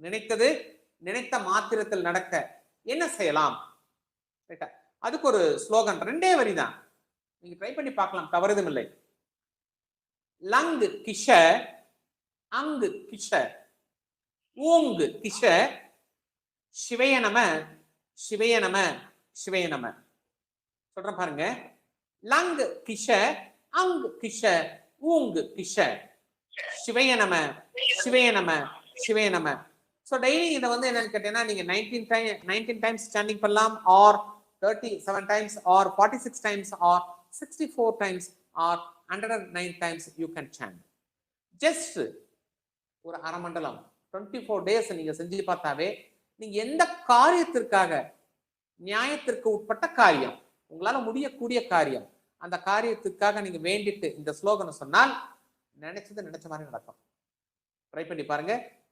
நினைத்தது நினைத்த மாத்திரத்தில் நடக்க என்ன செய்யலாம்? அதுக்கு ஒரு ஸ்லோகன், 2 வரி தான், நீங்க ட்ரை பண்ணி பார்க்கலாம், தவறுதும் இல்லை. லங் கிஷ அங்கு கிஷ ஊங்கு கிஷ சிவய நம சிவய நம சிவய நம. சொல்றேன் பாருங்க. லங் கிஷ அங்கு கிஷ ஊங்கு கிஷ சிவய நம சிவய நம சிவய நம. ஸோ டெய்லி இதை வந்து என்னன்னு கேட்டீங்கன்னா, நீங்க 19 டைம்ஸ் ஸ்டாண்டிங் பண்ணலாம், or 37 times, or 46 times, or 64 times, or 109 times you can stand. Just ஒரு அரை மண்டலம் 24 டேஸ் நீங்க செஞ்சு பார்த்தாவே நீங்க எந்த காரியத்திற்காக, நியாயத்திற்கு உட்பட்ட காரியம், உங்களால முடியக்கூடிய காரியம், அந்த காரியத்துக்காக நீங்க வேண்டிட்டு இந்த ஸ்லோகனை சொன்னால் நினைச்சது நினைச்ச மாதிரி நடக்கும். ட்ரை பண்ணி பாருங்க.